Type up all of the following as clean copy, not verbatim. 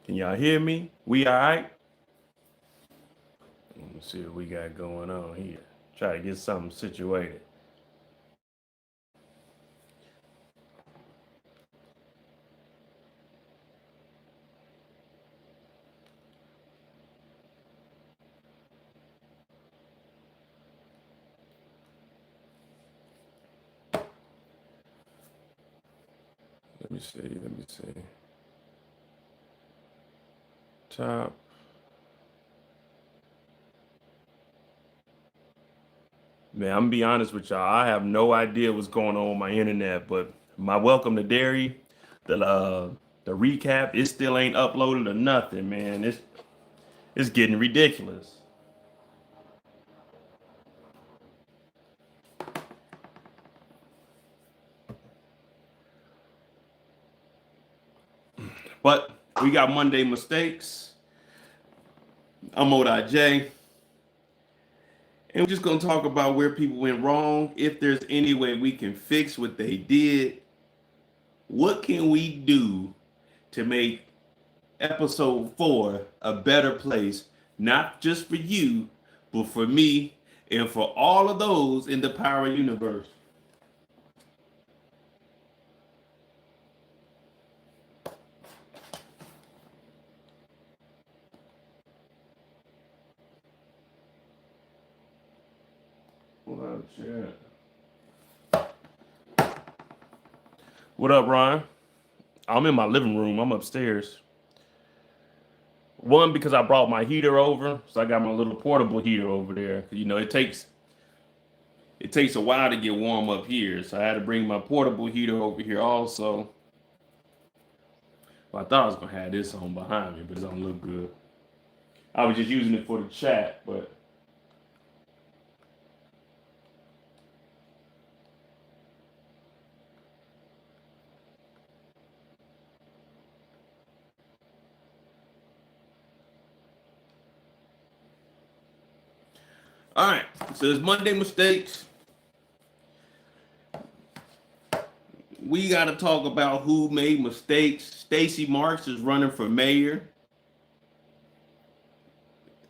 Can y'all hear me? We all right? Let me see what we got going on here. Try to get something situated. Let me see. Let me see. Top. Man, I'm gonna be honest with y'all. I have no idea what's going on with my internet, but my welcome to Dairy, the recap, it still ain't uploaded or nothing, man. It's getting ridiculous. But we got Monday mistakes. I'm ODJ. And we're just gonna talk about where people went wrong, if there's any way we can fix what they did. What can we do to make episode 4 a better place, not just for you, but for me and for all of those in the Power universe? What up, What up, Ryan? I'm in my living room. I'm upstairs. One, because I brought my heater over, so I got my little portable heater over there. You know, it takes a while to get warm up here, so I had to bring my portable heater over here also. Well, I thought I was gonna have this on behind me, but it don't look good. I was just using it for the chat, but all right. So it's Monday mistakes. We got to talk about who made mistakes. Stacy Marx is running for mayor.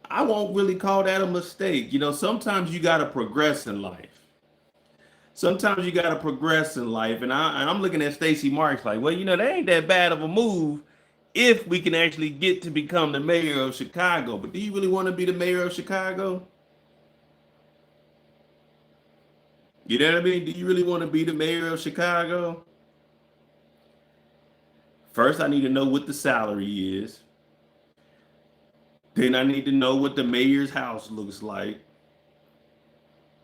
I won't really call that a mistake. You know, sometimes you got to progress in life. Sometimes you got to progress in life, and I'm looking at Stacy Marx like, well, you know, that ain't that bad of a move if we can actually get to become the mayor of Chicago. But do you really want to be the mayor of Chicago? You know what I mean? Do you really want to be the mayor of Chicago? First, I need to know what the salary is. Then I need to know what the mayor's house looks like.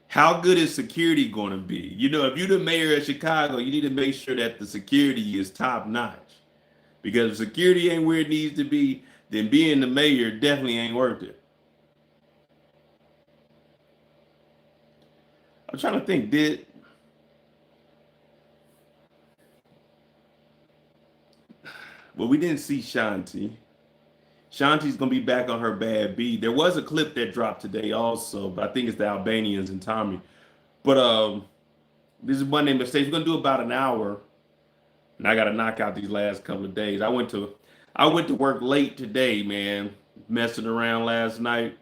How good is security going to be? You know, if you're the mayor of Chicago, you need to make sure that the security is top notch. Because if security ain't where it needs to be, then being the mayor definitely ain't worth it. I'm trying to think, well, we didn't see Shanti. Shanti's gonna be back on her bad beat. There was a clip that dropped today also, but I think it's the Albanians and Tommy. But this is Monday mistakes. We're gonna do about an hour, and I gotta knock out these last couple of days. I went to work late today, man. Messing around last night.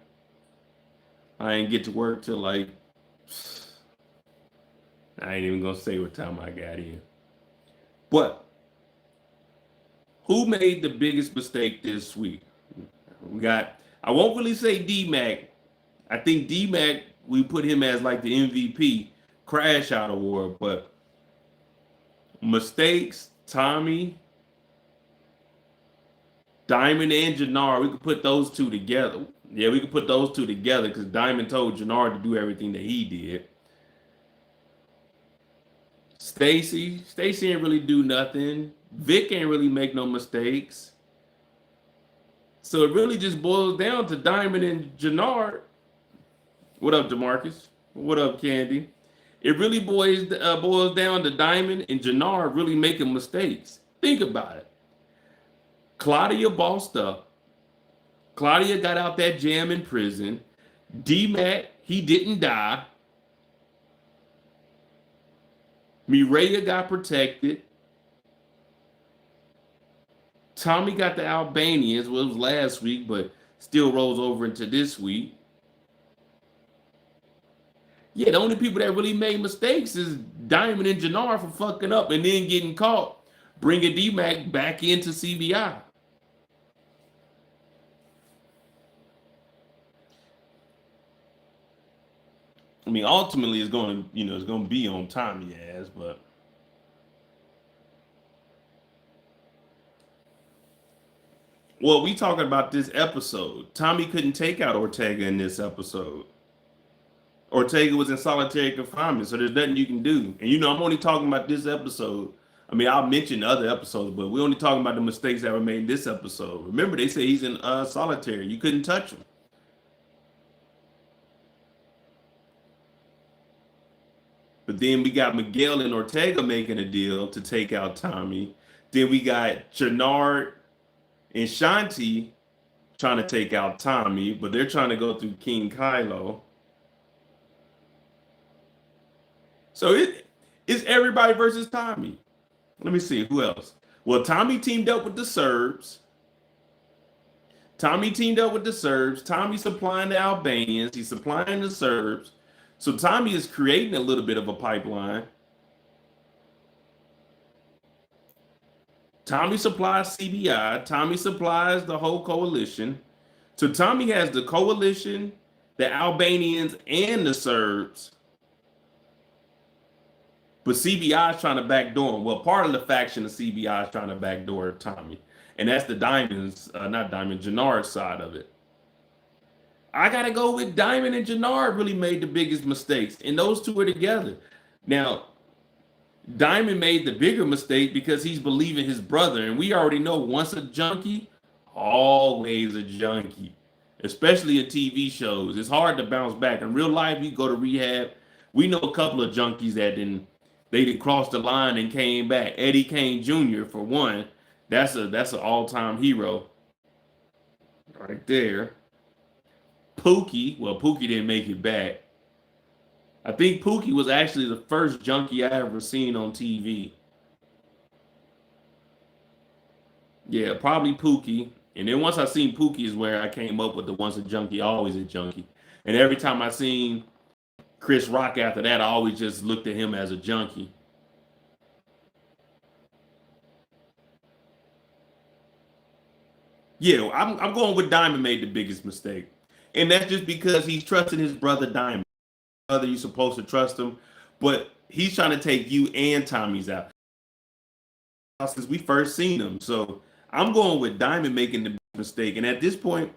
I didn't get to work till like I ain't even gonna say what time I got in. But who made the biggest mistake this week? We got. I won't really say D Mac. I think D Mac, we put him as like the MVP crash out award, but mistakes, Tommy, Diamond, and Jenard, we could put those two together. Yeah, we could put those two together because Diamond told Jenard to do everything that he did. Stacy ain't really do nothing. Vic ain't really make no mistakes. So it really just boils down to Diamond and Jenard. What up, Demarcus? What up, Candy? It really boils down to Diamond and Jenard really making mistakes. Think about it. Claudia bossed up. Claudia got out that jam in prison. D-Mac, he didn't die. Mireya got protected. Tommy got the Albanians. Well, it was last week, but still rolls over into this week. Yeah, the only people that really made mistakes is Diamond and Jenard for fucking up and then getting caught, bringing D-Mac back into CBI. I mean, ultimately, it's going to, it's going to be on Tommy ass, but well, we talking about this episode. Tommy couldn't take out Ortega in this episode. Ortega was in solitary confinement, so there's nothing you can do. And I'm only talking about this episode. I mean, I'll mention other episodes, but we're only talking about the mistakes that were made in this episode. Remember, they say he's in solitary. You couldn't touch him. But then we got Miguel and Ortega making a deal to take out Tommy. Then we got Jenard and Shanti trying to take out Tommy, but they're trying to go through King Kylo. So it's everybody versus Tommy. Let me see who else. Well, Tommy teamed up with the Serbs. Tommy supplying the Albanians. He's supplying the Serbs. So Tommy is creating a little bit of a pipeline. Tommy supplies CBI. Tommy supplies the whole coalition. So Tommy has the coalition, the Albanians, and the Serbs. But CBI is trying to backdoor him. Well, part of the faction of CBI is trying to backdoor Tommy. And that's the Jenard side of it. I got to go with Diamond and Jenard really made the biggest mistakes. And those two are together. Now, Diamond made the bigger mistake because he's believing his brother. And we already know once a junkie, always a junkie. Especially in TV shows. It's hard to bounce back. In real life, you go to rehab. We know a couple of junkies that they crossed the line and came back. Eddie Kane Jr. for one. That's an all-time hero. Right there. Pookie. Well, Pookie didn't make it back. I think Pookie was actually the first junkie I ever seen on TV. Yeah, probably Pookie. And then once I seen Pookie is where I came up with the once a junkie, always a junkie. And every time I seen Chris Rock after that, I always just looked at him as a junkie. Yeah, I'm going with Diamond made the biggest mistake. And that's just because he's trusting his brother Diamond. Brother, you're supposed to trust him, but he's trying to take you and Tommy's out since we first seen him. So I'm going with Diamond making the mistake. And at this point,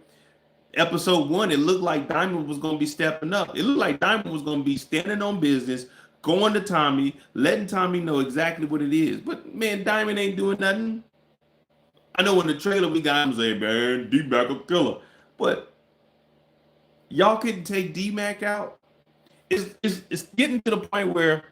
episode 1, it looked like Diamond was going to be stepping up. It looked like Diamond was going to be standing on business, going to Tommy, letting Tommy know exactly what it is. But man, Diamond ain't doing nothing. I know in the trailer we got him saying, man, D-Mac a killer. But y'all couldn't take D-Mac out. It's getting to the point where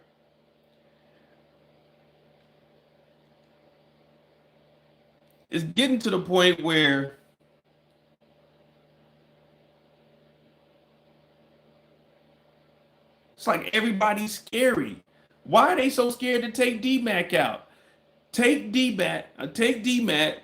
it's like everybody's scary. Why are they so scared to take D-Mac out? Take D-Mac,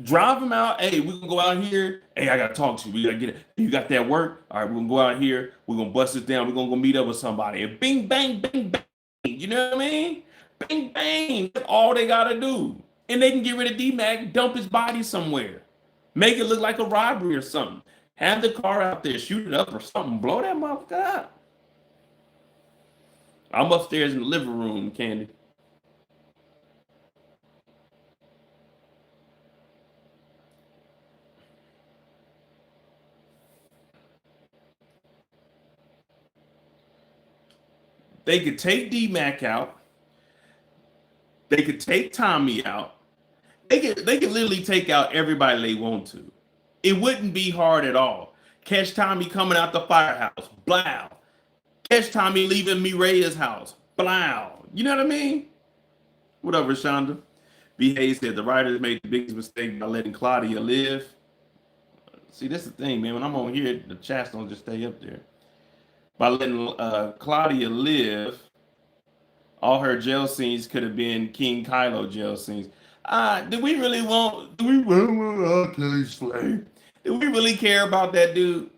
drive him out. Hey, we're gonna go out here. Hey, I gotta talk to you. We gotta get it. You got that work? All right, we're gonna go out here. We're gonna bust it down. We're gonna go meet up with somebody. And bing, bang, bing, bang. You know what I mean? Bing, bang. That's all they gotta do. And they can get rid of D-Mac, dump his body somewhere. Make it look like a robbery or something. Have the car out there, shoot it up or something. Blow that motherfucker up. I'm upstairs in the living room, Candy. They could take D-Mac out. They could take Tommy out. They could literally take out everybody they want to. It wouldn't be hard at all. Catch Tommy coming out the firehouse. Blow. Catch Tommy leaving Mireya's house. Blow. You know what I mean? Whatever, Shonda. B. Hayes said the writers made the biggest mistake by letting Claudia live. See, that's the thing, man. When I'm on here, the chats don't just stay up there. By letting Claudia live, all her jail scenes could have been King Kylo jail scenes. Do we really want? Do we want Kelly's flame? Do we really care about that dude?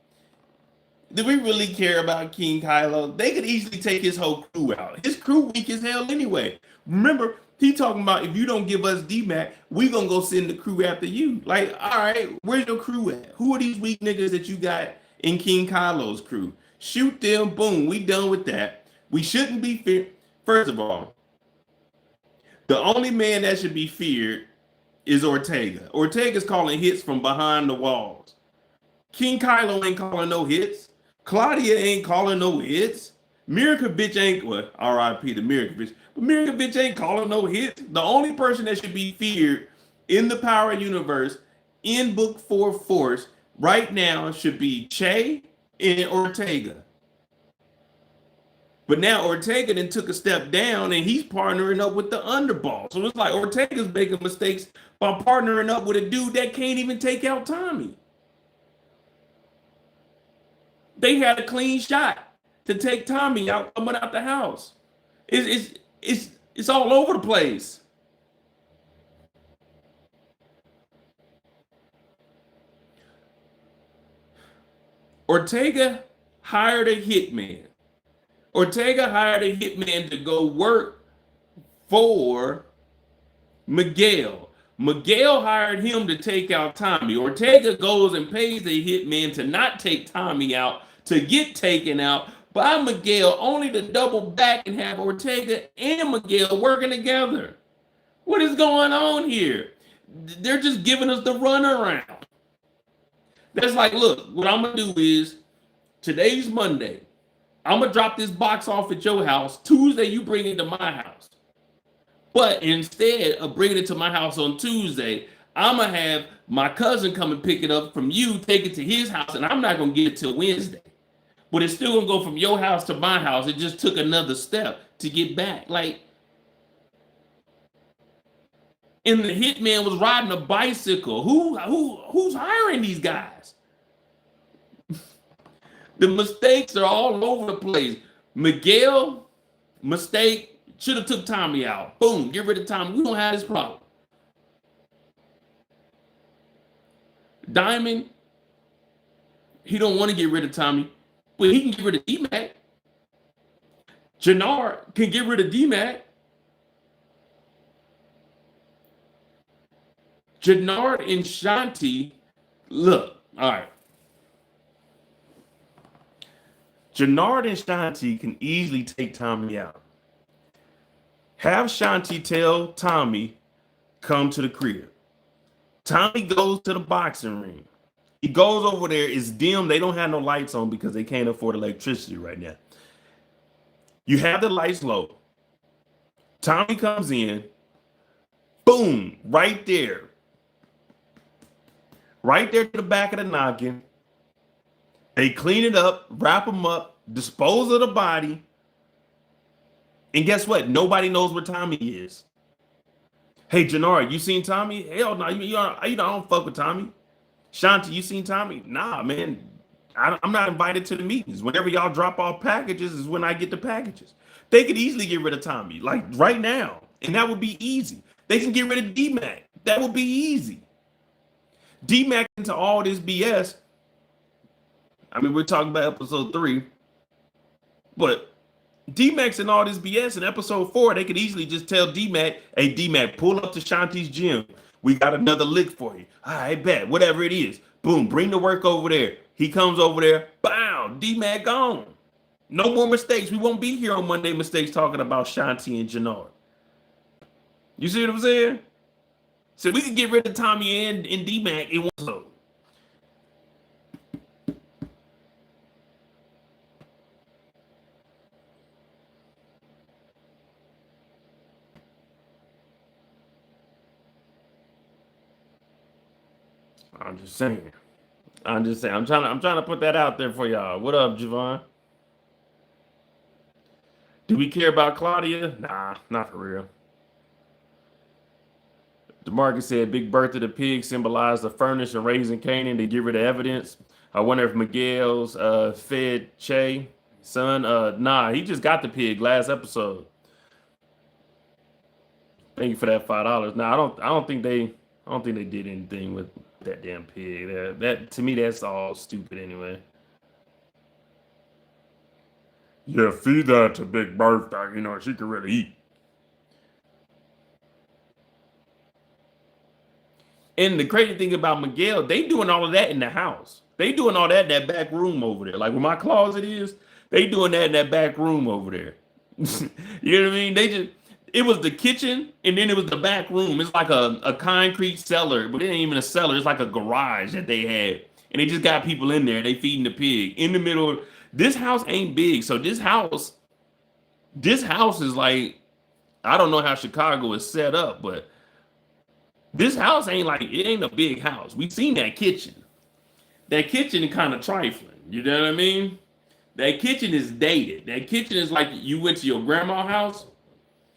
Do we really care about King Kylo? They could easily take his whole crew out. His crew weak as hell anyway. Remember, he talking about if you don't give us D-Mac, we gonna go send the crew after you. Like, all right, where's your crew at? Who are these weak niggas that you got in King Kylo's crew? Shoot them, boom, we done with that. We shouldn't be feared. First of all, the only man that should be feared is Ortega. Ortega's calling hits from behind the walls. King Kylo ain't calling no hits. Claudia ain't calling no hits. Miracle bitch ain't, well, R.I.P. to Miracle bitch, but Miracle bitch ain't calling no hits. The only person that should be feared in the Power Universe in Book 4 Force right now should be Che and Ortega. But now Ortega then took a step down and he's partnering up with the underball. So it's like Ortega's making mistakes by partnering up with a dude that can't even take out Tommy. They had a clean shot to take Tommy out coming out the house. It's all over the place. Ortega hired a hitman. Ortega hired a hitman to go work for Miguel. Miguel hired him to take out Tommy. Ortega goes and pays a hitman to not take Tommy out, to get taken out by Miguel, only to double back and have Ortega and Miguel working together. What is going on here? They're just giving us the runaround. That's like, look, what I'm going to do is, today's Monday. I'm going to drop this box off at your house. Tuesday, you bring it to my house. But instead of bringing it to my house on Tuesday, I'm going to have my cousin come and pick it up from you, take it to his house, and I'm not going to get it till Wednesday. But it's still going to go from your house to my house. It just took another step to get back. Like, and the hitman was riding a bicycle. Who's hiring these guys? The mistakes are all over the place. Miguel, mistake, should have took Tommy out. Boom, get rid of Tommy. We don't have this problem. Diamond, he don't want to get rid of Tommy, but he can get rid of D-Mac. Jenard can get rid of D-Mac. Jenard and Shanti, look, all right. Jenard and Shanti can easily take Tommy out. Have Shanti tell Tommy, come to the crib. Tommy goes to the boxing ring. He goes over there. It's dim. They don't have no lights on because they can't afford electricity right now. You have the lights low. Tommy comes in. Boom, right there. Right there to the back of the noggin. They clean it up, wrap him up, dispose of the body. And guess what? Nobody knows where Tommy is. Hey, Jenard, you seen Tommy? Hell no, I don't fuck with Tommy. Shanti, you seen Tommy? Nah, man. I'm not invited to the meetings. Whenever y'all drop off packages is when I get the packages. They could easily get rid of Tommy, like right now. And that would be easy. They can get rid of D-Mac. That would be easy. D-Mac into all this BS. I mean, we're talking about episode 3. But D-Mac's in all this BS in episode 4. They could easily just tell D-Mac, hey, D-Mac, pull up to Shanti's gym. We got another lick for you. All right, bet. Whatever it is. Boom, bring the work over there. He comes over there. Bow, D-Mac gone. No more mistakes. We won't be here on Monday Mistakes talking about Shanti and Jenard. You see what I'm saying? So we can get rid of Tommy and D-Mac in one load. I'm just saying. I'm trying to put that out there for y'all. What up, Javon? Do we care about Claudia? Nah, not for real. DeMarcus said Big Bertha the pig symbolized the furnace and raising Canaan to get rid of evidence. I wonder if Miguel's fed Che son. Nah, he just got the pig last episode. Thank you for that $5. Now I don't think they did anything with that damn pig. That to me that's all stupid anyway. Yeah, feed that to Big Bertha. You know she can really eat. And the crazy thing about Miguel, they doing all of that in the house. They doing all that in that back room over there. Like where my closet is, they doing that in that back room over there. You know what I mean? It was the kitchen and then it was the back room. It's like a concrete cellar, but it ain't even a cellar. It's like a garage that they had. And they just got people in there. They feeding the pig in the middle. This house ain't big. So this house is like, I don't know how Chicago is set up, but this house ain't like, it ain't a big house. We seen that kitchen. That kitchen is kind of trifling. You know what I mean? That kitchen is dated. That kitchen is like you went to your grandma's house,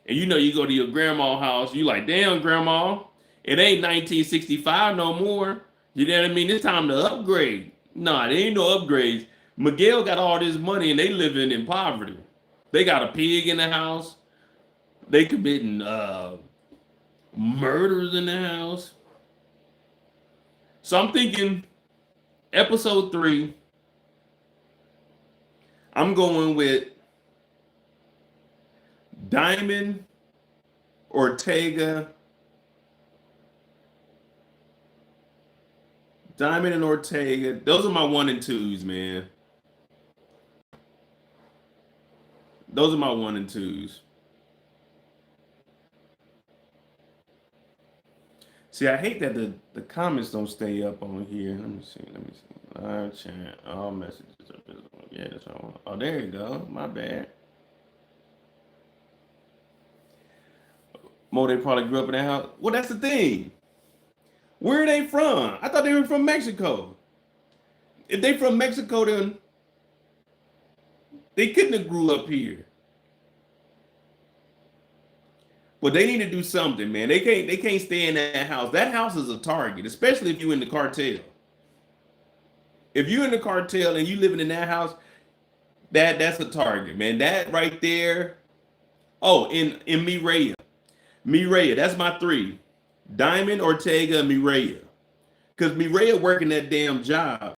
and you know you go to your grandma's house, you like, damn, grandma, it ain't 1965 no more. You know what I mean? It's time to upgrade. Nah, there ain't no upgrades. Miguel got all this money and they living in poverty. They got a pig in the house. They committing murders in the house. So I'm thinking episode 3, I'm going with Diamond, Ortega. Diamond and Ortega. Those are my 1 and 2s, man. Those are my 1 and 2s. See, I hate that the comments don't stay up on here. Let me see. Live chat. All messages are visible. Yeah, that's what I want. Oh, there you go. My bad. Mo, they probably grew up in that house. Well, that's the thing. Where are they from? I thought they were from Mexico. If they from Mexico, then they couldn't have grew up here. But they need to do something, man. They can't stay in that house. That house is a target, especially if you're in the cartel. If you're in the cartel and you living in that house, that's a target, man. That right there. Oh, in Mireya. Mireya, that's my 3. Diamond, Ortega, Mireya. Because Mireya working that damn job.